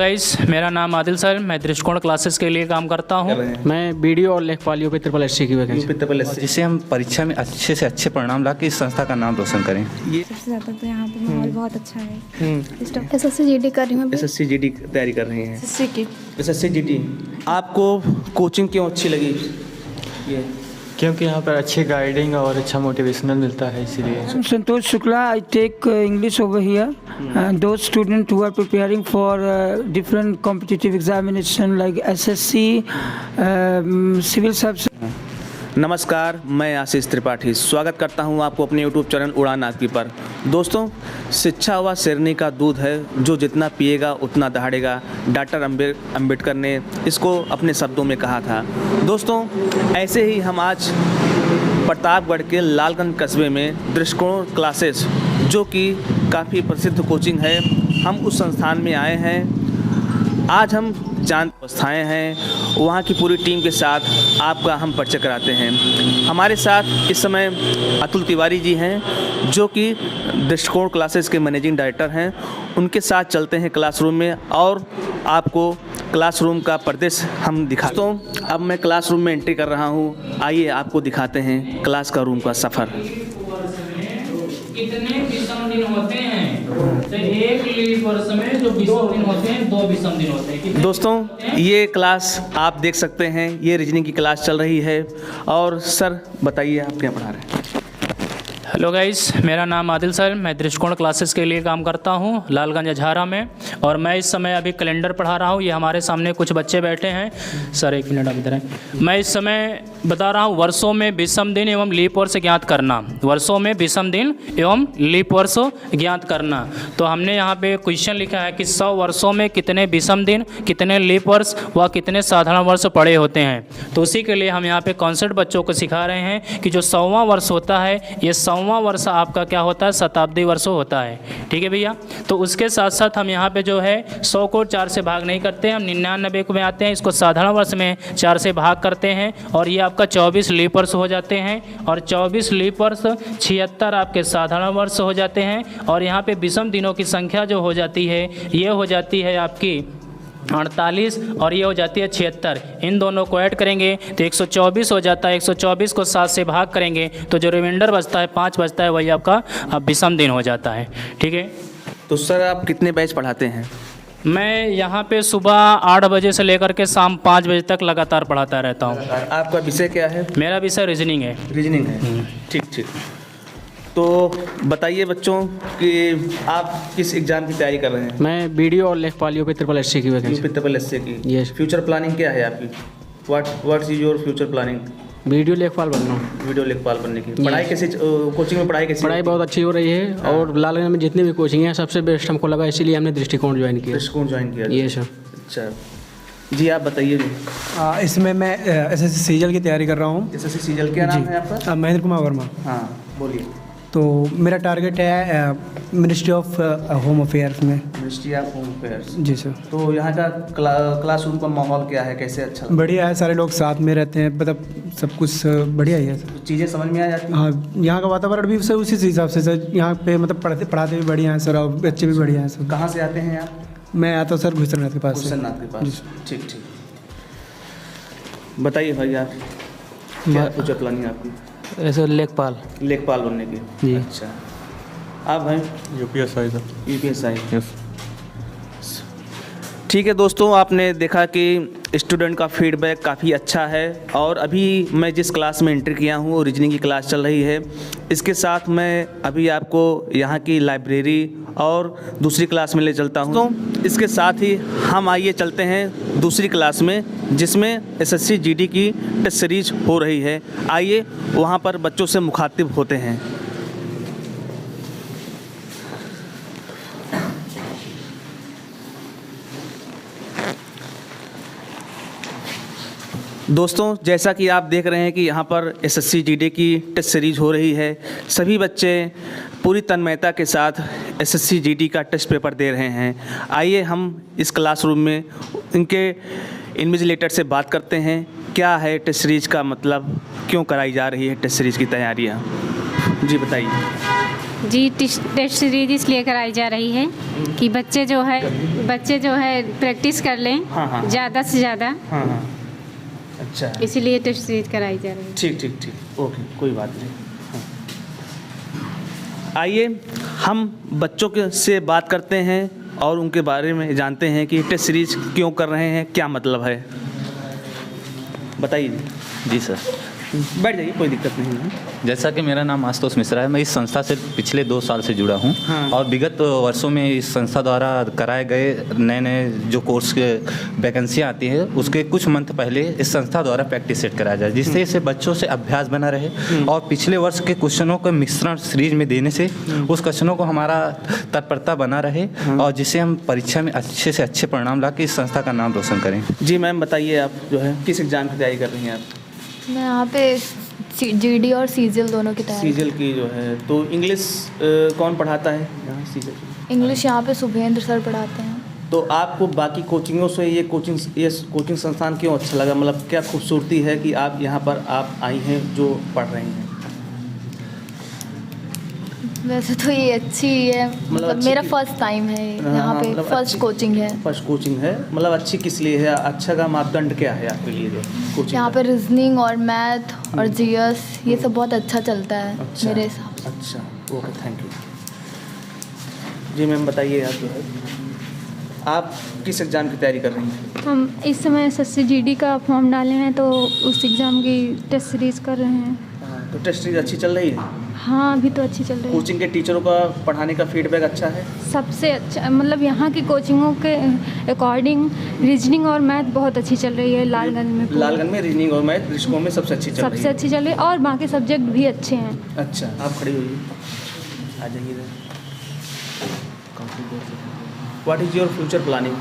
Guys, मेरा नाम Adil sir, मैं दृष्टिकोण क्लासेस के लिए काम करता हूँ। मैं वीडियो और लेखपाल यूपी ट्रिपल एससी की वैकेंसी, जिससे हम परीक्षा में अच्छे से अच्छे परिणाम ला के इस संस्था का नाम रोशन करें। ये सबसे ज़्यादा तो यहाँ पे माहौल बहुत अच्छा है। एसएससी जीडी कर रही हूँ। एसएससी जीडी की तैयारी कर रही हैं। एसएससी जीडी आपको कोचिंग क्यों अच्छी लगी? ये क्योंकि यहाँ पर अच्छी गाइडिंग और अच्छा मोटिवेशनल मिलता है, इसीलिए। Santosh Shukla, I take English over here. Those students who are preparing for different competitive examination like SSC, civil service. नमस्कार, मैं आशीष त्रिपाठी स्वागत करता हूं आपको अपने YouTube चैनल उड़ान आगती पर। दोस्तों, शिक्षा व शेरनी का दूध है, जो जितना पिएगा उतना दहाड़ेगा। डॉक्टर अंबेडकर ने इसको अपने शब्दों में कहा था। दोस्तों, ऐसे ही हम आज प्रतापगढ़ के लालगंज कस्बे में दृष्टिकोण क्लासेस, जो कि काफ़ी प्रसिद्ध कोचिंग है, हम उस संस्थान में आए हैं। आज हम जान व्यवस्थाएँ हैं, वहाँ की पूरी टीम के साथ आपका हम परिचय कराते हैं। हमारे साथ इस समय अतुल तिवारी जी हैं, जो कि दृष्टिकोण क्लासेस के मैनेजिंग डायरेक्टर हैं। उनके साथ चलते हैं क्लासरूम में और आपको क्लासरूम का परिदृश्य हम दिखा। तो अब मैं क्लासरूम में एंट्री कर रहा हूँ। आइए आपको दिखाते हैं क्लास का रूम का सफ़र। कितने विषम दिन होते हैं? तो एक लीप वर्ष में जो विषम दिन होते हैं, 2 विषम दिन होते हैं। दोस्तों, ये क्लास आप देख सकते हैं, ये रीजनिंग की क्लास चल रही है। और सर बताइए, आप क्या पढ़ा रहे हैं? हेलो गाइस, मेरा नाम आदिल सर, मैं दृष्टिकोण क्लासेस के लिए काम करता हूँ लालगंज अझारा में। और मैं इस समय अभी कैलेंडर पढ़ा रहा हूँ। ये हमारे सामने कुछ बच्चे बैठे हैं। सर एक मिनट, आप इधर हैं। मैं इस समय बता रहा हूँ वर्षों में विषम दिन एवं लीप वर्ष ज्ञात करना। वर्षों में विषम दिन एवं लीप वर्ष ज्ञात करना। तो हमने यहाँ पे क्वेश्चन लिखा है कि 100 वर्षों में कितने विषम दिन, कितने लीप वर्ष व कितने साधारण वर्ष पड़े होते हैं। तो उसी के लिए हम यहाँ पे कॉन्सेप्ट बच्चों को सिखा रहे हैं कि जो 100वां वर्ष होता है, ये 100वां वर्ष आपका क्या होता है, शताब्दी वर्ष होता है। ठीक है भैया। तो उसके साथ साथ हम यहाँ पे जो है 100 को 4 से भाग नहीं करते, हम 99 में आते हैं, इसको साधारण वर्ष में 4 से भाग करते हैं और ये आपका 24 लीप वर्ष हो जाते हैं। और 24 लीप वर्ष 76 आपके साधारण वर्ष हो जाते हैं। और यहाँ पे विषम दिनों की संख्या जो हो जाती है, ये हो जाती है आपकी 48 और ये हो जाती है 76। इन दोनों को ऐड करेंगे तो 124 हो जाता है। 124 को 7 से भाग करेंगे तो जो रिमाइंडर बचता है, 5 बचता है, वही आपका विषम दिन हो जाता है। ठीक है। तो सर आप कितने बैच पढ़ाते हैं? मैं यहाँ पे सुबह 8 बजे से लेकर के शाम 5 बजे तक लगातार पढ़ाता रहता हूँ। आपका विषय क्या है? मेरा विषय रीजनिंग है। रीजनिंग है। ठीक ठीक। तो बताइए बच्चों कि आप किस एग्ज़ाम की तैयारी कर रहे हैं? मैं वीडियो और लेखपाल यूपी ट्रिपल एससी की वैकेंसी। यूपी ट्रिपल एससी की। यस। फ्यूचर प्लानिंग क्या है आपकी? What's is your future planning? Video लेखपाल बनना हूँ। वीडियो लेखपाल बनने की। पढ़ाई कैसे, कोचिंग में पढ़ाई कैसी? पढ़ाई बहुत अच्छी हो रही है और लालगंज में जितनी भी कोचिंग है सबसे बेस्ट हमको लगा, इसीलिए हमने दृष्टिकोण ज्वाइन किया। दृष्टिकोण ज्वाइन किया? ये सर। अच्छा जी, आप बताइए। इसमें मैं एसएससी सीजीएल की तैयारी कर रहा हूँ। एसएससी सीजीएल, क्या नाम है आपका? महेंद्र कुमार वर्मा। हाँ बोलिए। तो मेरा टारगेट है मिनिस्ट्री ऑफ होम अफेयर्स में। Ministry of home affairs. जी सर। तो यहाँ का क्लासरूम का माहौल क्या है, कैसे? अच्छा बढ़िया है, सारे लोग साथ में रहते हैं, मतलब सब कुछ बढ़िया ही है सर। चीज़ें समझ में आ जाती हैं? हाँ, यहाँ का वातावरण भी सर उसी हिसाब से सर। यहाँ पे मतलब पढ़ाते भी बढ़िया हैं सर और बच्चे भी बढ़िया हैं सर। कहाँ से आते हैं आप? मैं आता हूँ सर घुसरनाथ के पास। घुसरनाथ के पास। ठीक ठीक। बताइए भाई, आप क्या फ्यूचर प्लानिंग आपकी? ऐसे लेखपाल बनने की। जी। अच्छा, आप भाई? UPSI sir. यूपीएसआई। यस। ठीक है दोस्तों, आपने देखा कि स्टूडेंट का फीडबैक काफ़ी अच्छा है। और अभी मैं जिस क्लास में एंट्री किया हूँ, रीजनिंग की क्लास चल रही है। इसके साथ मैं अभी आपको यहाँ की लाइब्रेरी और दूसरी क्लास में ले चलता हूँ। तो इसके साथ ही हम आइए चलते हैं दूसरी क्लास में, जिसमें एसएससी जीडी की टेस्ट सीरीज हो रही है। आइए वहाँ पर बच्चों से मुखातिब होते हैं। दोस्तों, जैसा कि आप देख रहे हैं कि यहाँ पर एसएससी जीडी की टेस्ट सीरीज हो रही है। सभी बच्चे पूरी तन्मयता के साथ एसएससी जीडी का टेस्ट पेपर दे रहे हैं। आइए हम इस क्लासरूम में इनके इन्विजिलेटर से बात करते हैं, क्या है टेस्ट सीरीज का मतलब, क्यों कराई जा रही है टेस्ट सीरीज की तैयारियाँ। जी बताइए। जी टेस्ट सीरीज इसलिए कराई जा रही है कि बच्चे जो है प्रैक्टिस कर लें हाँ। ज़्यादा से ज़्यादा, हाँ हाँ, अच्छा, इसीलिए टेस्ट सीरीज कराई जा रही है। ठीक, ओके, कोई बात नहीं। हाँ। आइए हम बच्चों के से बात करते हैं और उनके बारे में जानते हैं कि टेस्ट सीरीज क्यों कर रहे हैं, क्या मतलब है, बताइए। जी सर। बैठ जाइए, कोई दिक्कत नहीं है। जैसा कि मेरा नाम आशुतोष मिश्रा है, मैं इस संस्था से पिछले 2 साल से जुड़ा हूं। हाँ। और विगत वर्षों में इस संस्था द्वारा कराए गए नए जो कोर्स के वैकेंसियाँ आती हैं उसके कुछ मंथ पहले इस संस्था द्वारा प्रैक्टिस सेट कराया जाए, जिससे इसे बच्चों से अभ्यास बना रहे और पिछले वर्ष के क्वेश्चनों का मिश्रण सीरीज में देने से उस क्वेश्चनों को हमारा तत्परता बना रहे और जिससे हम परीक्षा में अच्छे से अच्छे परिणाम ला के इस संस्था का नाम रोशन करें। जी मैम, बताइए आप जो है किस एग्ज़ाम की तैयारी कर रही हैं आप? मैं यहाँ पे जीडी और सीजीएल दोनों की तैयारी। सीजीएल की जो है, तो इंग्लिश कौन पढ़ाता है यहाँ सीजीएल? इंग्लिश यहाँ पे शुभेंद्र सर पढ़ाते हैं। तो आपको बाकी कोचिंगों से ये कोचिंग संस्थान क्यों अच्छा लगा? मतलब क्या खूबसूरती है कि आप यहाँ पर आप आई हैं जो पढ़ रही हैं? वैसे तो ये अच्छी है, मतलब मेरा फर्स्ट टाइम है यहाँ पे, मतलब फर्स्ट कोचिंग है। फर्स्ट कोचिंग है, मतलब अच्छी किस लिए है? अच्छा का मापदंड क्या है आपके लिए जो कोचिंग? यहाँ पे रीजनिंग और मैथ और जीएस ये सब बहुत अच्छा चलता है अच्छा, मेरे हिसाब से। अच्छा, ओके, थैंक यू। जी मैम, बताइए आप जो है आप किस एग्ज़ाम की तैयारी कर रही हैं? हम इस समय SSC GD का फॉर्म डाले हैं तो उस एग्ज़ाम की टेस्ट सीरीज़ कर रहे हैं। तो टेस्ट सीरीज अच्छी चल रही है? हाँ, अभी तो अच्छी चल रही है। कोचिंग के टीचरों का पढ़ाने का फीडबैक अच्छा है? सबसे अच्छा, मतलब यहाँ की कोचिंगों के अकॉर्डिंग रीजनिंग और मैथ बहुत अच्छी चल रही है लालगंज में। लालगंज में रीजनिंग और मैथ दृष्टिकोण में सबसे अच्छी चल रही है? सबसे अच्छी चल रही है और बाकी सब्जेक्ट भी अच्छे हैं। अच्छा, आप खड़ी होइए, आ जाइए इधर। What is your future planning?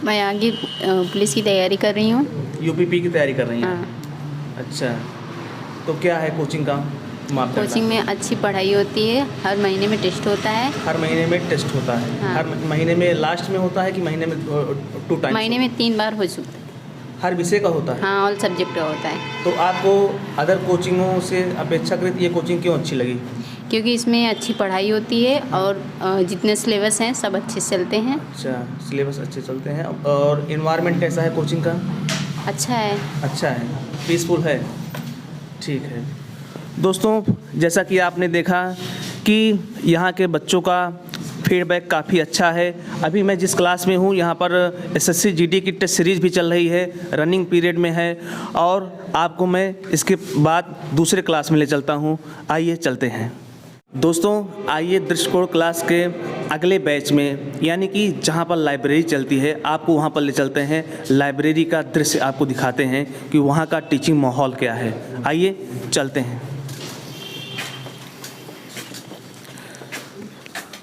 मैं आगे पुलिस की तैयारी कर रही हूँ। यूपीपी की तैयारी कर रही हैं? हाँ। अच्छा, तो क्या है कोचिंग का मापदंड? कोचिंग में अच्छी पढ़ाई होती है, हर महीने में टेस्ट होता है। हर महीने में टेस्ट होता है? हाँ। हर महीने में लास्ट में होता है कि महीने में 2 टाइम? महीने में 3 बार हो चुका है। हर विषय का होता है? हाँ, ऑल सब्जेक्ट का होता है। तो आपको अदर कोचिंगों से अपेक्षाकृत ये कोचिंग क्यों अच्छी लगी? क्योंकि इसमें अच्छी पढ़ाई होती है और जितने सिलेबस हैं सब अच्छे से चलते हैं। अच्छा, सिलेबस अच्छे चलते हैं। और इन्वायरमेंट कैसा है कोचिंग का? अच्छा है। अच्छा है, पीसफुल है, ठीक है। दोस्तों, जैसा कि आपने देखा कि यहाँ के बच्चों का फीडबैक काफ़ी अच्छा है। अभी मैं जिस क्लास में हूँ यहाँ पर SSC GD की टेस्ट सीरीज़ भी चल रही है, रनिंग पीरियड में है और आपको मैं इसके बाद दूसरे क्लास में ले चलता हूँ। आइए चलते हैं। दोस्तों, आइए दृष्टिकोण क्लास के अगले बैच में, यानी कि जहाँ पर लाइब्रेरी चलती है, आपको वहाँ पर ले चलते हैं। लाइब्रेरी का दृश्य आपको दिखाते हैं कि वहाँ का टीचिंग माहौल क्या है। आइए चलते हैं।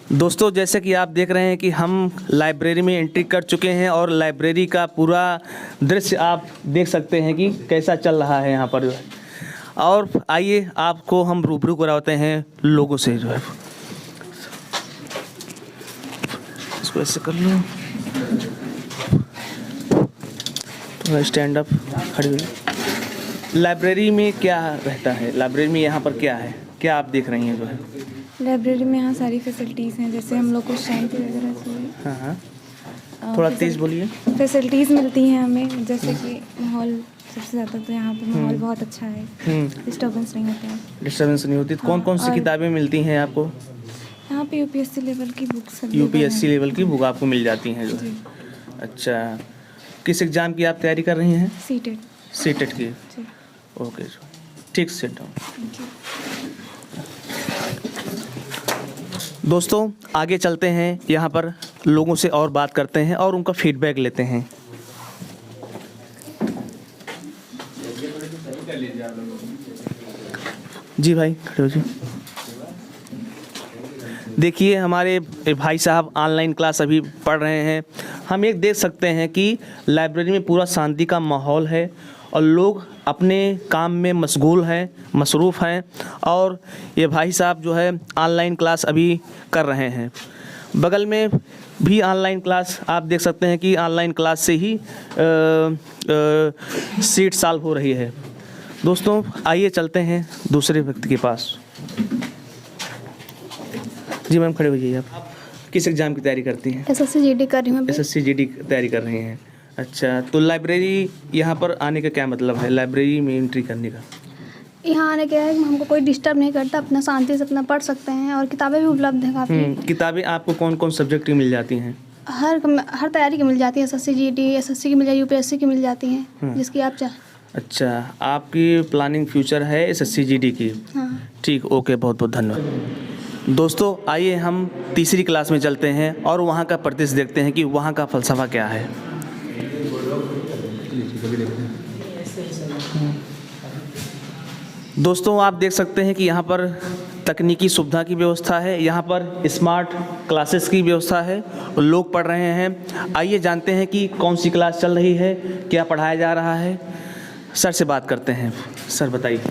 दोस्तों, जैसे कि आप देख रहे हैं कि हम लाइब्रेरी में एंट्री कर चुके हैं और लाइब्रेरी का पूरा दृश्य आप देख सकते हैं कि कैसा चल रहा है यहाँ पर। और आइए आपको हम रूबरू कराते हैं लोगों से जो है। इसको ऐसे कर लो, थोड़ा स्टैंड अप, खड़ी हुई। लाइब्रेरी में क्या रहता है? लाइब्रेरी में यहाँ पर क्या है, क्या आप देख रही हैं जो है? लाइब्रेरी में यहाँ सारी फैसिलिटीज़ हैं, जैसे हम लोग को शांति वगैरह चाहिए। हाँ हाँ, थोड़ा तेज़ बोलिए। फैसिलिटीज़ मिलती हैं हमें, जैसे कि माहौल सबसे ज़्यादा तो यहाँ पे माहौल बहुत अच्छा है, डिस्टर्बेंस नहीं होता है। डिस्टर्बेंस नहीं होती। कौन कौन सी किताबें मिलती हैं आपको? यहाँ पे UPSC लेवल की बुक्स, UPSC लेवल की बुक आपको मिल जाती हैं जो है। अच्छा, किस एग्ज़ाम की आप तैयारी कर रही हैं? सीटेट की। ओके, ठीक, सिट डाउन। दोस्तों, आगे चलते हैं, यहाँ पर लोगों से और बात करते हैं और उनका फीडबैक लेते हैं। जी भाई, खड़े हो जी। देखिए, हमारे भाई साहब ऑनलाइन क्लास अभी पढ़ रहे हैं। हम एक देख सकते हैं कि लाइब्रेरी में पूरा शांति का माहौल है और लोग अपने काम में मशगूल हैं, मसरूफ़ हैं और ये भाई साहब जो है ऑनलाइन क्लास अभी कर रहे हैं। बगल में भी ऑनलाइन क्लास आप देख सकते हैं कि ऑनलाइन क्लास से ही सीट सॉल्व हो रही है। दोस्तों, आइए चलते हैं दूसरे व्यक्ति के पास। जी मैम, खड़े हो जाइए आप। किस एग्ज़ाम की तैयारी करती हैं? SSC GD कर रही हूँ अभी। SSC GD की तैयारी कर रही हैं। अच्छा, तो लाइब्रेरी यहाँ पर आने का क्या मतलब है, लाइब्रेरी में एंट्री करने का? यहाँ आने क्या है कि हमको कोई डिस्टर्ब नहीं करता, अपना शांति से अपना पढ़ सकते हैं और किताबें भी उपलब्ध हैं काफ़ी। किताबें आपको कौन कौन सब्जेक्ट की मिल जाती हैं? हर तैयारी की मिल जाती है। SSC GD SSC की मिल जाती है, UPSC की मिल जाती हैं, जिसकी आप चाह। अच्छा, आपकी प्लानिंग फ्यूचर है SSC GD की? हाँ। ठीक, ओके, बहुत बहुत धन्यवाद। दोस्तों, आइए हम तीसरी क्लास में चलते हैं और वहाँ का परिदृश्य देखते हैं कि वहाँ का फ़लसफ़ा क्या है। दोस्तों, आप देख सकते हैं कि यहाँ पर तकनीकी सुविधा की व्यवस्था है, यहाँ पर स्मार्ट क्लासेस की व्यवस्था है, लोग पढ़ रहे हैं। आइए जानते हैं कि कौन सी क्लास चल रही है, क्या पढ़ाया जा रहा है। सर से बात करते हैं। सर बताइए।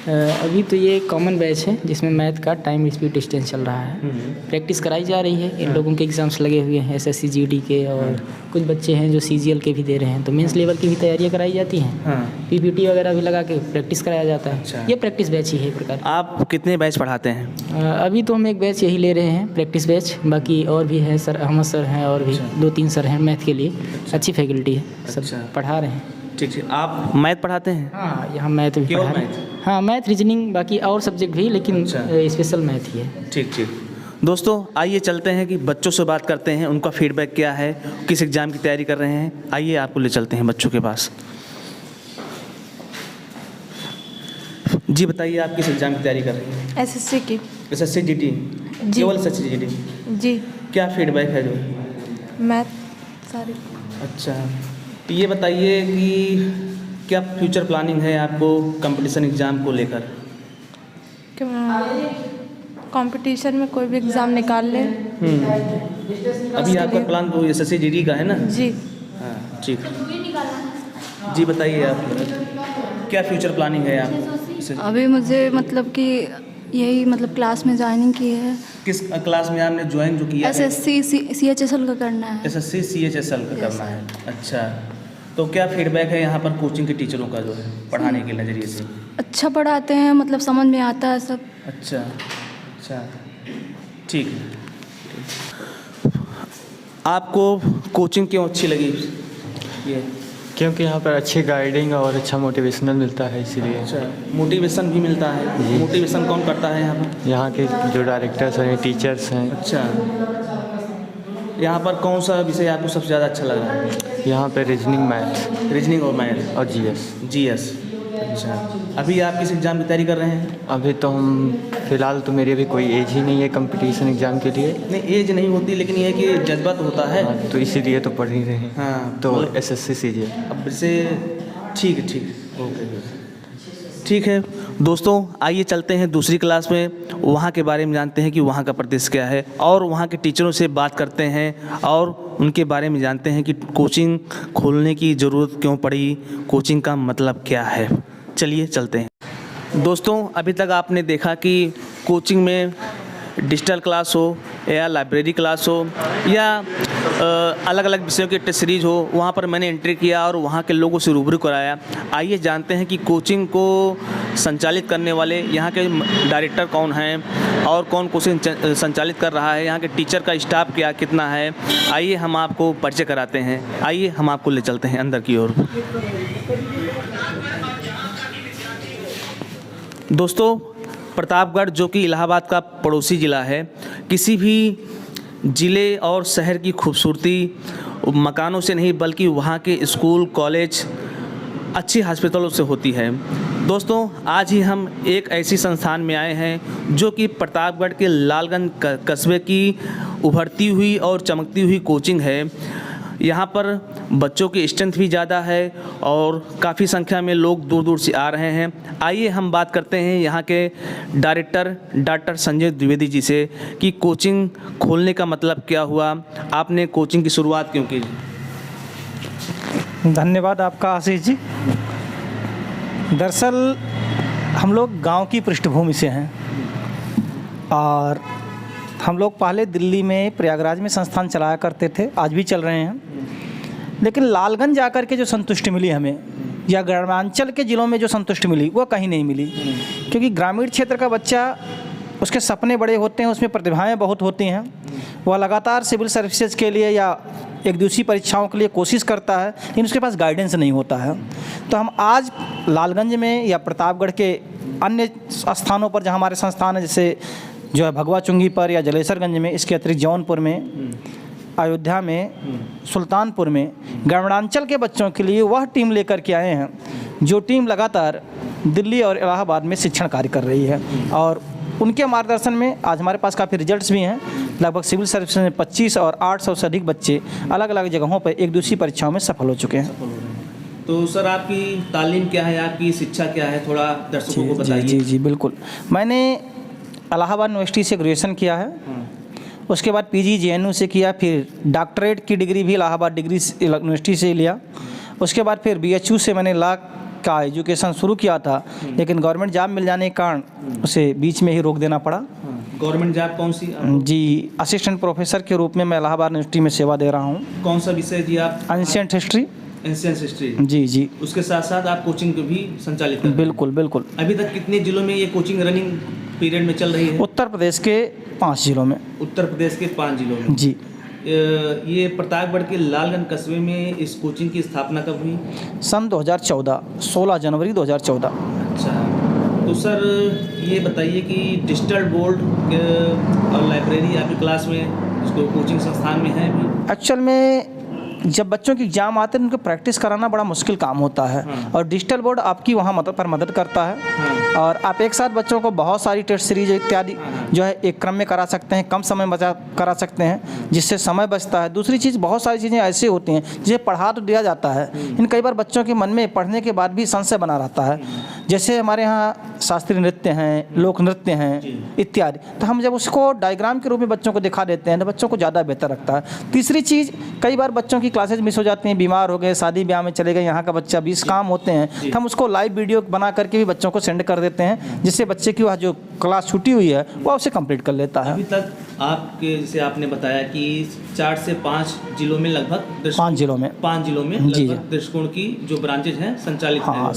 अभी तो ये कॉमन बैच है जिसमें मैथ का टाइम स्पीड डिस्टेंस चल रहा है। प्रैक्टिस कराई जा रही है। इन लोगों के एग्ज़ाम्स लगे हुए हैं SSC GD के, और कुछ बच्चे हैं जो CGL के भी दे रहे हैं, तो मेंस लेवल की भी तैयारियां कराई जाती हैं। PPT वगैरह भी लगा के प्रैक्टिस कराया जाता है। अच्छा। ये प्रैक्टिस बैच ही है एक प्रकार। आप कितने बैच पढ़ाते हैं? अभी तो हम एक बैच यही ले रहे हैं, प्रैक्टिस बैच। बाकी और भी है सर, अहमद सर हैं और भी 2-3 सर हैं मैथ के लिए। अच्छी फैकल्टी है, सब पढ़ा रहे हैं। ठीक है, आप मैथ पढ़ाते हैं? हाँ, यहाँ मैथ भी पढ़ा रहे हैं। हाँ, मैथ, रीजनिंग, बाकी और सब्जेक्ट भी, लेकिन स्पेशल मैथ ही है। ठीक ठीक। दोस्तों, आइए चलते हैं कि बच्चों से बात करते हैं, उनका फीडबैक क्या है, किस एग्ज़ाम की तैयारी कर रहे हैं। आइए आपको ले चलते हैं बच्चों के पास। जी बताइए, आप किस एग्ज़ाम की तैयारी कर रही हैं? SSC की। SSC GD? केवल SSC GD? जी। क्या फीडबैक है जो? मैथ सारी। अच्छा, तो ये बताइए कि क्या फ्यूचर प्लानिंग है आपको कंपटीशन एग्ज़ाम को लेकर? कंपटीशन में कोई भी एग्ज़ाम निकाल लें। अभी आपका प्लान तो SSC GD का है ना? जी। हाँ, ठीक। जी बताइए, आप क्या फ्यूचर प्लानिंग है आप? अभी मुझे मतलब कि यही मतलब क्लास में ज्वाइनिंग की है। किस क्लास में आपने ज्वाइन जो किया है? SSC CHSL का करना है। SSC CHSL का करना है। अच्छा, तो क्या फीडबैक है यहाँ पर कोचिंग के टीचरों का जो है पढ़ाने के नज़रिए से? अच्छा पढ़ाते हैं, मतलब समझ में आता है सब। अच्छा अच्छा, ठीक है। आपको कोचिंग क्यों अच्छी लगी ये? क्योंकि यहाँ पर अच्छी गाइडिंग और अच्छा मोटिवेशनल मिलता है, इसीलिए। अच्छा, मोटिवेशन भी मिलता है? मोटिवेशन कौन करता है यहाँ पर? यहाँ के जो डायरेक्टर्स हैं, टीचर्स हैं। अच्छा, यहाँ पर कौन सा विषय आपको सबसे ज़्यादा अच्छा लग रहा है? यहाँ पे रीजनिंग, मैथ। रीजनिंग और मैथ और GS। अच्छा, अभी आप किस एग्ज़ाम की तैयारी कर रहे हैं? अभी तो हम फिलहाल तो मेरी अभी कोई एज ही नहीं है कंपटीशन एग्ज़ाम के लिए। नहीं, एज नहीं होती, लेकिन ये है कि जज्बा तो होता है। तो इसीलिए तो पढ़ ही रहे हैं। हाँ, तो SSC CGL। अब से ठीक है, ठीक, ओके, ठीक है। दोस्तों, आइए चलते हैं दूसरी क्लास में, वहाँ के बारे में जानते हैं कि वहाँ का परिदृश्य क्या है, और वहाँ के टीचरों से बात करते हैं और उनके बारे में जानते हैं कि कोचिंग खोलने की ज़रूरत क्यों पड़ी, कोचिंग का मतलब क्या है। चलिए चलते हैं। दोस्तों, अभी तक आपने देखा कि कोचिंग में डिजिटल क्लास हो या लाइब्रेरी क्लास हो या अलग अलग विषयों की टेस्ट सीरीज हो, वहाँ पर मैंने एंट्री किया और वहाँ के लोगों से रूबरू कराया। आइए जानते हैं कि कोचिंग को संचालित करने वाले यहाँ के डायरेक्टर कौन हैं और कौन कोचिंग संचालित कर रहा है, यहाँ के टीचर का स्टाफ क्या कितना है। आइए हम आपको परिचय कराते हैं। आइए हम आपको ले चलते हैं अंदर की ओर। दोस्तों, प्रतापगढ़ जो कि इलाहाबाद का पड़ोसी ज़िला है, किसी भी ज़िले और शहर की खूबसूरती मकानों से नहीं बल्कि वहाँ के स्कूल, कॉलेज, अच्छी हॉस्पिटलों से होती है। दोस्तों, आज ही हम एक ऐसी संस्थान में आए हैं जो कि प्रतापगढ़ के लालगंज कस्बे की उभरती हुई और चमकती हुई कोचिंग है। यहाँ पर बच्चों की स्ट्रेंथ भी ज़्यादा है और काफ़ी संख्या में लोग दूर दूर से आ रहे हैं। आइए हम बात करते हैं यहाँ के डायरेक्टर डॉक्टर संजय द्विवेदी जी से कि कोचिंग खोलने का मतलब क्या हुआ, आपने कोचिंग की शुरुआत क्यों की? धन्यवाद आपका आशीष जी। दरअसल हम लोग गांव की पृष्ठभूमि से हैं और हम लोग पहले दिल्ली में प्रयागराज में संस्थान चलाया करते थे, आज भी चल रहे हैं। लेकिन लालगंज जाकर के जो संतुष्टि मिली हमें या ग्रामांचल के ज़िलों में जो संतुष्टि मिली वो कहीं नहीं मिली, क्योंकि ग्रामीण क्षेत्र का बच्चा उसके सपने बड़े होते हैं, उसमें प्रतिभाएं बहुत होती हैं। वह लगातार सिविल सर्विसेज के लिए या एक दूसरी परीक्षाओं के लिए कोशिश करता है, लेकिन उसके पास गाइडेंस नहीं होता है। तो हम आज लालगंज में या प्रतापगढ़ के अन्य स्थानों पर जहाँ हमारे संस्थान है, जैसे जो है भगवा चुंगी पर या जलेसरगंज में, इसके अतिरिक्त जौनपुर में, अयोध्या में, सुल्तानपुर में ग्रामीणांचल के बच्चों के लिए वह टीम लेकर के आए हैं जो टीम लगातार दिल्ली और इलाहाबाद में शिक्षण कार्य कर रही है। और उनके मार्गदर्शन में आज हमारे पास काफ़ी रिजल्ट्स भी हैं। लगभग सिविल सर्विस में 25 और 800 से अधिक बच्चे अलग अलग जगहों पर एक दूसरी परीक्षाओं में सफल हो चुके हैं। तो सर आपकी तालीम क्या है, आपकी शिक्षा क्या है, थोड़ा दर्शकों को बताइए। जी बिल्कुल। मैंने इलाहाबाद यूनिवर्सिटी से ग्रेजुएशन किया है, उसके बाद पीजी जेएनयू से किया, फिर डॉक्टरेट की डिग्री भी इलाहाबाद डिग्री यूनिवर्सिटी से लिया। उसके बाद फिर बीएचयू से मैंने लॉ का एजुकेशन शुरू किया था, लेकिन गवर्नमेंट जॉब मिल जाने के कारण उसे बीच में ही रोक देना पड़ा। गवर्नमेंट जॉब कौन सी? जी, असिस्टेंट प्रोफेसर के रूप में मैं इलाहाबाद यूनिवर्सिटी में सेवा दे रहा हूँ। कौन सा विषय जी आप? Ancient history. Ancient history. जी। उसके साथ साथ आप कोचिंग भी संचालित करते हैं? बिल्कुल। अभी तक कितने जिलों में ये कोचिंग रनिंग पीरियड में चल रही है? उत्तर प्रदेश के 5 जिलों में। उत्तर प्रदेश के 5 जिलों में? जी। ये प्रतापगढ़ के लालगंज कस्बे में इस कोचिंग की स्थापना कब हुई? सन 2014, 16 जनवरी 2014। अच्छा, तो सर ये बताइए कि डिजिटल बोर्ड और लाइब्रेरी आपकी क्लास में, इसको कोचिंग संस्थान में है भी? एक्चुअल में जब बच्चों की एग्जाम आते हैं उनको प्रैक्टिस कराना बड़ा मुश्किल काम होता है। और डिजिटल बोर्ड आपकी वहाँ मदद करता है। और आप एक साथ बच्चों को बहुत सारी टेस्ट सीरीज इत्यादि जो है एक क्रम में करा सकते हैं, कम समय बचा करा सकते हैं, जिससे समय बचता है। दूसरी चीज़, बहुत सारी चीज़ें ऐसी होती हैं जिसे पढ़ा तो दिया जाता है, इन कई बार बच्चों के मन में पढ़ने के बाद भी संशय बना रहता है। जैसे हमारे यहाँ शास्त्रीय नृत्य हैं, लोक नृत्य हैं इत्यादि, तो हम जब उसको डायग्राम के रूप में बच्चों को दिखा देते हैं तो बच्चों को ज़्यादा बेहतर लगता है। तीसरी चीज़, कई बार बच्चों की क्लासेज मिस हो जाती हैं, बीमार हो गए, शादी ब्याह में चले गए, यहाँ का बच्चा 20 काम होते हैं, तो हम उसको लाइव वीडियो बना करके भी बच्चों को सेंड कर देते हैं, जिससे बच्चे की वह जो क्लास छूटी हुई है वो उसे कंप्लीट कर लेता है। अभी तक आपके, जैसे आपने बताया कि 4 से 5 जिलों में लगभग 5 जिलों में लगभग दृष्टिकोण की जो ब्रांचेज हैं संचालित हैं,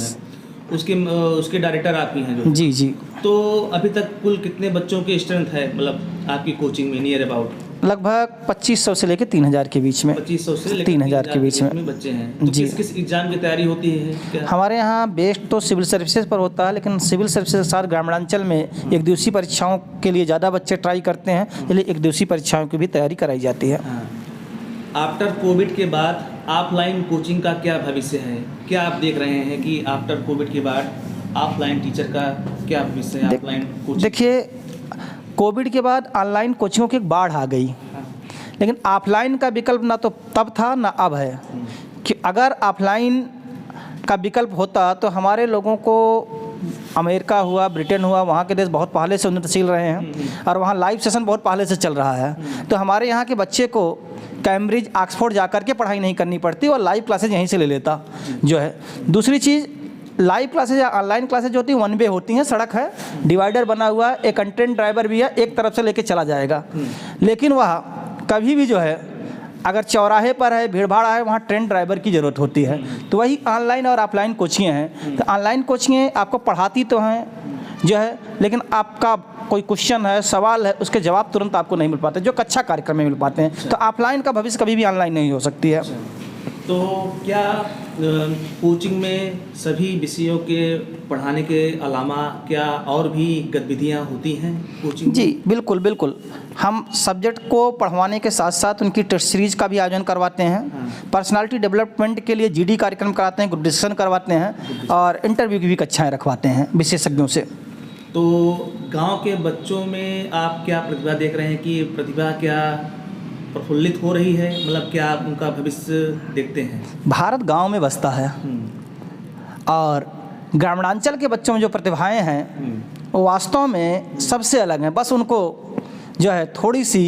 उसके डायरेक्टर आप ही हैं जो? जी। तो अभी तक कुल कितने बच्चों के स्ट्रेंथ है, मतलब आपकी कोचिंग में नियर अबाउट? लगभग 2500 से लेकर 3000 के बीच में। 2500 से लेकर 3000 के बीच में बच्चे हैं। तो जी। किस एग्जाम की तैयारी होती है क्या? हमारे यहाँ बेस्ड तो सिविल सर्विसेज पर होता है, लेकिन सिविल सर्विसेज के साथ ग्रामीणांचल में एक दिवसीय परीक्षाओं के लिए ज़्यादा बच्चे ट्राई करते हैं, इसलिए एक दिवसीय परीक्षाओं की भी तैयारी कराई जाती है। आफ्टर कोविड के बाद ऑफलाइन कोचिंग का क्या भविष्य है? क्या आप देख रहे हैं कि आफ्टर कोविड के बाद ऑफलाइन टीचर का क्या भविष्य है? ऑफलाइन कोचिंग, देखिए, कोविड के बाद ऑनलाइन कोचिंगों की एक बाढ़ आ गई, लेकिन ऑफलाइन का विकल्प ना तो तब था ना अब है। कि अगर ऑफलाइन का विकल्प होता तो हमारे लोगों को, अमेरिका हुआ, ब्रिटेन हुआ, वहाँ के देश बहुत पहले से उन्नतशील रहे हैं और वहाँ लाइव सेशन बहुत पहले से चल रहा है, तो हमारे यहाँ के बच्चे को कैम्ब्रिज, ऑक्सफोर्ड जा कर के पढ़ाई नहीं करनी पड़ती और लाइव क्लासेज यहीं से ले लेता जो है। दूसरी चीज़, लाइव क्लासेज या ऑनलाइन क्लासेज जो होती हैं 1 वे होती हैं, सड़क है, डिवाइडर बना हुआ है, एक कंटेंट ड्राइवर भी है, एक तरफ से लेके चला जाएगा। लेकिन वह कभी भी जो है, अगर चौराहे पर है, भीड़ भाड़ है, वहाँ ट्रेन ड्राइवर की ज़रूरत होती है। तो वही ऑनलाइन और ऑफलाइन कोचिंगें हैं। तो ऑनलाइन कोचिंगें आपको पढ़ाती तो हैं जो है, लेकिन आपका कोई क्वेश्चन है, सवाल है, उसके जवाब तुरंत आपको नहीं मिल पाते, जो कक्षा कार्यक्रम में मिल पाते हैं। तो ऑफलाइन का भविष्य कभी भी ऑनलाइन नहीं हो सकती है। तो क्या कोचिंग में सभी विषयों के पढ़ाने के अलावा क्या और भी गतिविधियां होती हैं कोचिंग में? जी बिल्कुल। हम सब्जेक्ट को पढ़वाने के साथ साथ उनकी टेस्ट सीरीज का भी आयोजन करवाते हैं। पर्सनालिटी डेवलपमेंट के लिए जीडी कार्यक्रम कराते हैं, ग्रुप डिस्कशन करवाते हैं और इंटरव्यू की भी कक्षाएँ रखवाते हैं विशेषज्ञों से। तो गांव के बच्चों में आप क्या प्रतिभा देख रहे हैं कि प्रतिभा क्या प्रफुल्लित हो रही है, मतलब क्या आप उनका भविष्य देखते हैं? भारत गांव में बसता है और ग्रामीणांचल के बच्चों में जो प्रतिभाएं हैं वो वास्तव में सबसे अलग हैं। बस उनको जो है थोड़ी सी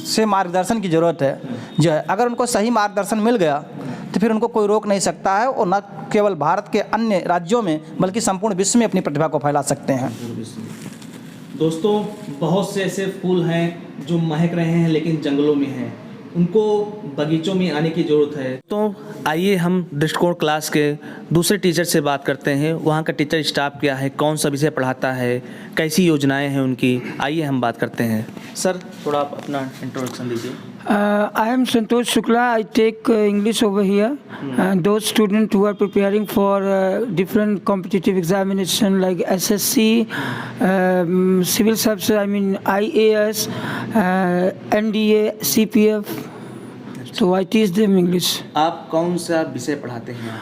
से मार्गदर्शन की ज़रूरत है जो है। अगर उनको सही मार्गदर्शन मिल गया तो फिर उनको कोई रोक नहीं सकता है और न केवल भारत के अन्य राज्यों में बल्कि संपूर्ण विश्व में अपनी प्रतिभा को फैला सकते हैं। दोस्तों, बहुत से ऐसे फूल हैं जो महक रहे हैं लेकिन जंगलों में हैं। उनको बगीचों में आने की ज़रूरत है। तो आइए हम दृष्टिकोण क्लास के दूसरे टीचर से बात करते हैं। वहाँ का टीचर स्टाफ क्या है, कौन सा विषय पढ़ाता है, कैसी योजनाएं हैं उनकी, आइए हम बात करते हैं। सर थोड़ा आप अपना इंट्रोडक्शन दीजिए। I am Santosh Shukla. I take English over here. Those students who are preparing for different competitive examination like SSC, civil service, I mean IAS, NDA, CPF. So I teach them English. आप कौन सा विषय पढ़ाते हैं?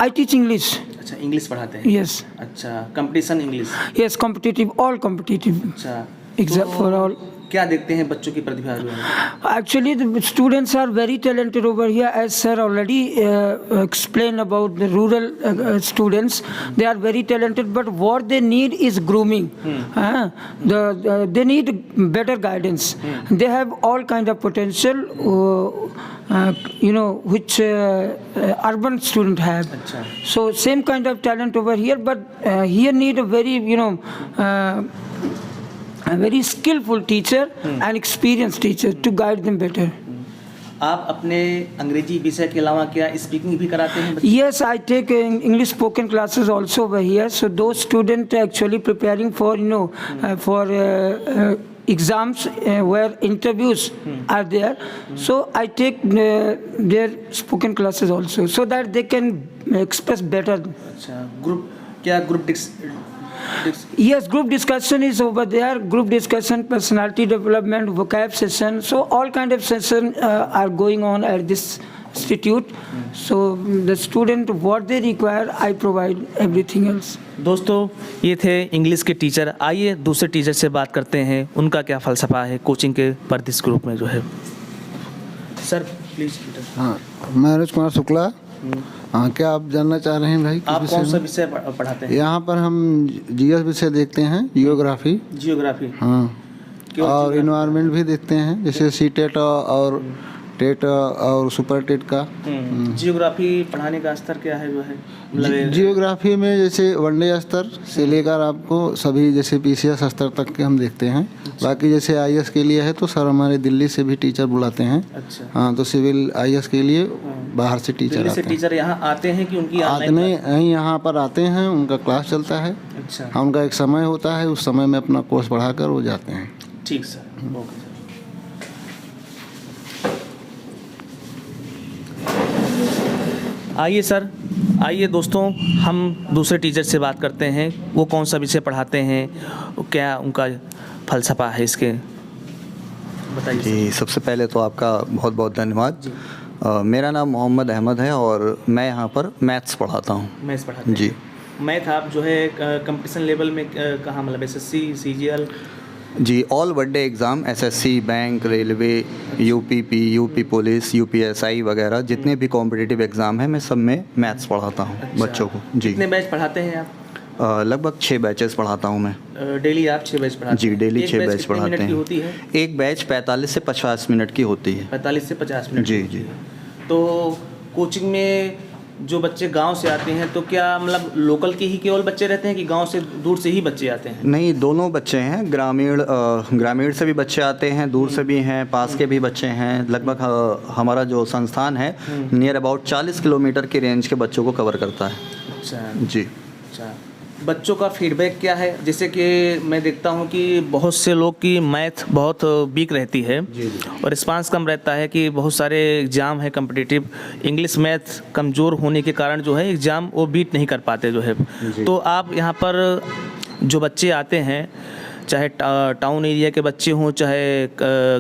I teach English. अच्छा, English पढ़ाते हैं? Yes. अच्छा, competition English? Yes, competitive, all competitive. अच्छा, except for all. क्या देखते हैं बच्चों की प्रतिभा जो है? Actually, the students are very talented over here. As sir already explained about the rural students, they are very talented. But what they need is grooming. They need better guidance. They have all kind of potential, which urban student have. So same kind of talent over here, but here need a very, a very skillful teacher and experienced teacher to guide them better. आप अपने अंग्रेजी विषय के अलावा क्या speaking भी कराते हैं? Yes, I take English spoken classes also over here. So those students actually preparing for exams where interviews are there. So I take their spoken classes also, so that they can express better. अच्छा, group Yes, group discussion is over there. Group discussion, personality development, vocab session. So all kind of sessions are going on at this institute. So the student what they require, I provide everything else. दोस्तों ये थे English के teacher. आइए दूसरे teacher से बात करते हैं, उनका क्या फ़लसफ़ा है कोचिंग के परदिस ग्रुप में जो है। Sir please. हाँ, मैं मनोज कुमार शुक्ला। हाँ, क्या आप जानना चाह रहे हैं भाई? आप कौन सा विषय पढ़ाते हैं? यहाँ पर हम जीएस विषय देखते हैं, जियोग्राफी। हाँ, और इन्वायरमेंट भी देखते हैं, जैसे सीटेट और टेट और सुपर टेट का। जियोग्राफी पढ़ाने का स्तर क्या है जो है? जियोग्राफी में जैसे वनडे स्तर से लेकर आपको सभी जैसे पीसीएस स्तर तक के हम देखते हैं। बाकी जैसे आईएएस के लिए है तो सर हमारे दिल्ली से भी टीचर बुलाते हैं। अच्छा। हाँ, तो सिविल आईएएस के लिए बाहर से टीचर दिल्ली से आते हैं। टीचर यहाँ आते हैं कि उनकी नहीं, यहाँ पर आते हैं, उनका क्लास चलता है। अच्छा। हाँ, उनका एक समय होता है, उस समय में अपना कोर्स पढ़ाकर वो जाते हैं। ठीक सर, ओके। आइए सर, आइए दोस्तों, हम दूसरे टीचर से बात करते हैं। वो कौन सा विषय पढ़ाते हैं, क्या उनका फ़लसफ़ा है इसके, बताइए। जी, सबसे पहले तो आपका बहुत बहुत धन्यवाद। मेरा नाम मोहम्मद अहमद है और मैं यहाँ पर मैथ्स पढ़ाता हूँ। मैथ्स पढ़ाते हैं जी। मैथ आप जो है कंपटीशन लेवल में कहाँ, मतलब एसएससी, सीजीएल? जी, all one day exam, SSC, bank, railway, UPP, UP police, UPSI वगैरह जितने भी कॉम्पिटिटिव एग्ज़ाम हैं, मैं सब में मैथ्स पढ़ाता हूँ। अच्छा। बच्चों को। जी। कितने बैच पढ़ाते हैं आप? लगभग 6 बैचेस पढ़ाता हूँ मैं। डेली आप 6 बैच पढ़ाते हैं? जी, डेली 6 बैच पढ़ाते हैं। होती है? एक बैच 45 से 50 मिनट की होती है। 45 से 50 मिनट? जी जी। तो कोचिंग में जो बच्चे गांव से आते हैं तो क्या मतलब लोकल के ही केवल बच्चे रहते हैं कि गांव से दूर से ही बच्चे आते हैं? नहीं, दोनों बच्चे हैं। ग्रामीण से भी बच्चे आते हैं, दूर से भी हैं, पास के भी बच्चे हैं। लगभग हमारा जो संस्थान है नियर अबाउट 40 किलोमीटर की रेंज के बच्चों को कवर करता है। अच्छा जी। अच्छा, बच्चों का फीडबैक क्या है? जैसे कि मैं देखता हूं कि बहुत से लोग की मैथ बहुत वीक रहती है और रिस्पांस कम रहता है, कि बहुत सारे एग्ज़ाम है कम्पिटिटिव, इंग्लिश मैथ कमज़ोर होने के कारण जो है एग्ज़ाम वो बीट नहीं कर पाते जो है। तो आप यहाँ पर जो बच्चे आते हैं, चाहे टाउन एरिया के बच्चे हों चाहे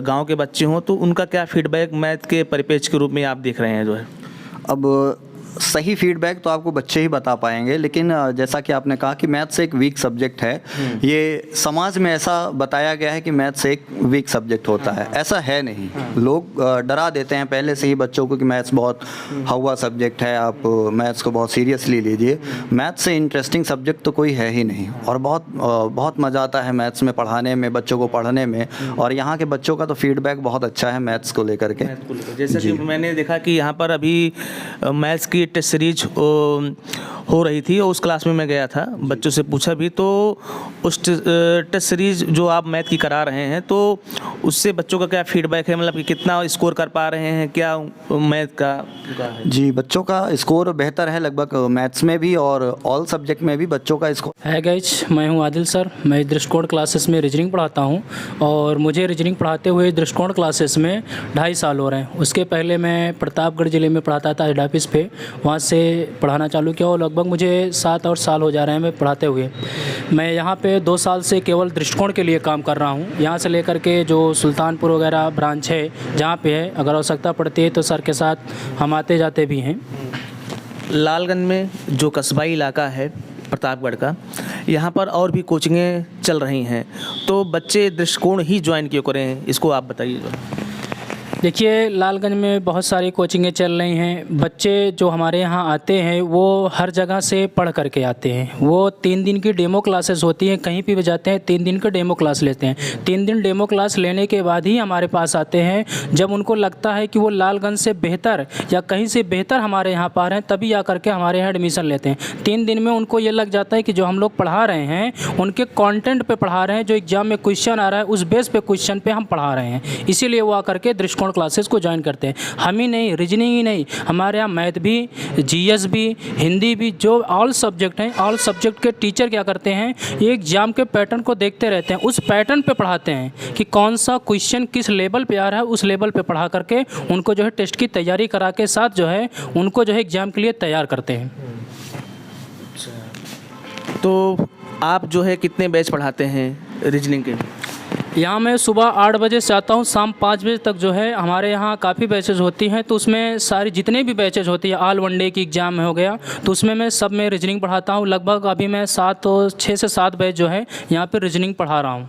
गांव के बच्चे हों, तो उनका क्या फीडबैक मैथ के परिपेक्ष के रूप में आप देख रहे हैं जो है? अब सही फीडबैक तो आपको बच्चे ही बता पाएंगे, लेकिन जैसा कि आपने कहा कि मैथ्स एक वीक सब्जेक्ट है, ये समाज में ऐसा बताया गया है कि मैथ्स एक वीक सब्जेक्ट होता है। ऐसा है नहीं। लोग डरा देते हैं पहले से ही बच्चों को कि मैथ्स बहुत हवा सब्जेक्ट है, आप मैथ्स को बहुत सीरियसली लीजिए। मैथ्स से इंटरेस्टिंग सब्जेक्ट तो कोई है ही नहीं, और बहुत मज़ा आता है मैथ्स में पढ़ाने में, बच्चों को पढ़ने में। और यहाँ के बच्चों का तो फीडबैक बहुत अच्छा है मैथ्स को लेकर के। जैसा कि मैंने देखा कि यहाँ पर अभी मैथ्स की की टेस्ट सीरीज हो रही थी और उस क्लास में मैं गया था, बच्चों से पूछा भी, तो उस टेस्ट सीरीज जो आप मैथ की करा रहे हैं तो उससे बच्चों का क्या फीडबैक है, मतलब कि कितना स्कोर कर पा रहे हैं, क्या मैथ का है? जी, बच्चों का स्कोर बेहतर है लगभग मैथ्स में भी और ऑल सब्जेक्ट में भी बच्चों का स्कोर है। गाइज, मैं हूं आदिल सर, मैं दृष्टिकोण क्लासेस में रीजनिंग पढ़ाता हूं और मुझे रीजनिंग पढ़ाते हुए दृष्टिकोण क्लासेस में 2.5 साल हो रहे हैं। उसके पहले मैं प्रतापगढ़ ज़िले में पढ़ाता था, हेड ऑफिस पे, वहाँ से पढ़ाना चालू किया और लगभग मुझे 7 और साल हो जा रहे हैं मैं पढ़ाते हुए। मैं यहाँ पे 2 साल से केवल दृष्टिकोण के लिए काम कर रहा हूँ। यहाँ से लेकर के जो सुल्तानपुर वगैरह ब्रांच है जहाँ पे है, अगर आवश्यकता पड़ती है तो सर के साथ हम आते जाते भी हैं। लालगंज में जो कस्बाई इलाका है प्रतापगढ़ का, यहाँ पर और भी कोचिंगें चल रही हैं, तो बच्चे दृष्टिकोण ही ज्वाइन क्यों करें, इसको आप बताइए। देखिए, लालगंज में बहुत सारी कोचिंगें चल रही हैं। बच्चे जो हमारे यहाँ आते हैं वो हर जगह से पढ़ करके आते हैं। वो 3 दिन की डेमो क्लासेस होती हैं, कहीं भी जाते हैं 3 दिन का डेमो क्लास लेते हैं। 3 दिन डेमो क्लास लेने के बाद ही हमारे पास आते हैं। जब उनको लगता है कि वो लालगंज से बेहतर या कहीं से बेहतर हमारे यहाँ पा रहे हैं, तभी आकर के हमारे यहाँ एडमिशन लेते हैं। 3 दिन में उनको ये लग जाता है कि जो हम लोग पढ़ा रहे हैं उनके कॉन्टेंट पे पढ़ा रहे हैं, जो एग्जाम में क्वेश्चन आ रहा है उस बेस पे क्वेश्चन पे हम पढ़ा रहे हैं। इसीलिए वो आकर के दृष्टिकोण क्लासेस को ज्वाइन करते हैं। हम ही नहीं, रीजनिंग ही नहीं, हमारे यहाँ मैथ भी, जीएस भी, हिंदी भी, जो ऑल सब्जेक्ट हैं, ऑल सब्जेक्ट के टीचर क्या करते हैं, ये एग्जाम के पैटर्न को देखते रहते हैं, उस पैटर्न पे पढ़ाते हैं कि कौन सा क्वेश्चन किस लेवल पे आ रहा है, उस लेवल पे पढ़ा करके उनको जो है टेस्ट की तैयारी करा के साथ जो है उनको जो है एग्जाम के लिए तैयार करते हैं। तो आप जो है कितने बैच पढ़ाते हैं रीजनिंग के? यहाँ मैं सुबह 8 बजे से आता हूँ, शाम 5 बजे तक जो है हमारे यहाँ काफ़ी बैचेज होती हैं। तो उसमें सारी जितने भी बैचेज होती है, ऑल वन डे की एग्ज़ाम हो गया, तो उसमें मैं सब में रीजनिंग पढ़ाता हूँ। लगभग अभी मैं 6 से 7 बैच जो है यहाँ पे रीजनिंग पढ़ा रहा हूँ।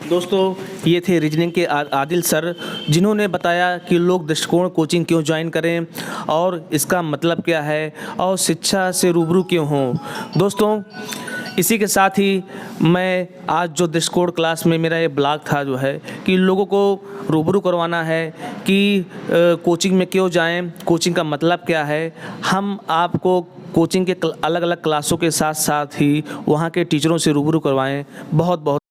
दोस्तों, ये थे रीजनिंग के आदिल सर, जिन्होंने बताया कि लोग दृष्टिकोण कोचिंग क्यों ज्वाइन करें और इसका मतलब क्या है और शिक्षा से रूबरू क्यों हों। दोस्तों, इसी के साथ ही मैं आज जो दृष्टिकोण क्लास में मेरा ये ब्लॉग था जो है कि लोगों को रूबरू करवाना है कि कोचिंग में क्यों जाएं, कोचिंग का मतलब क्या है। हम आपको कोचिंग के अलग अलग क्लासों के साथ साथ ही वहाँ के टीचरों से रूबरू करवाएं। बहुत बहुत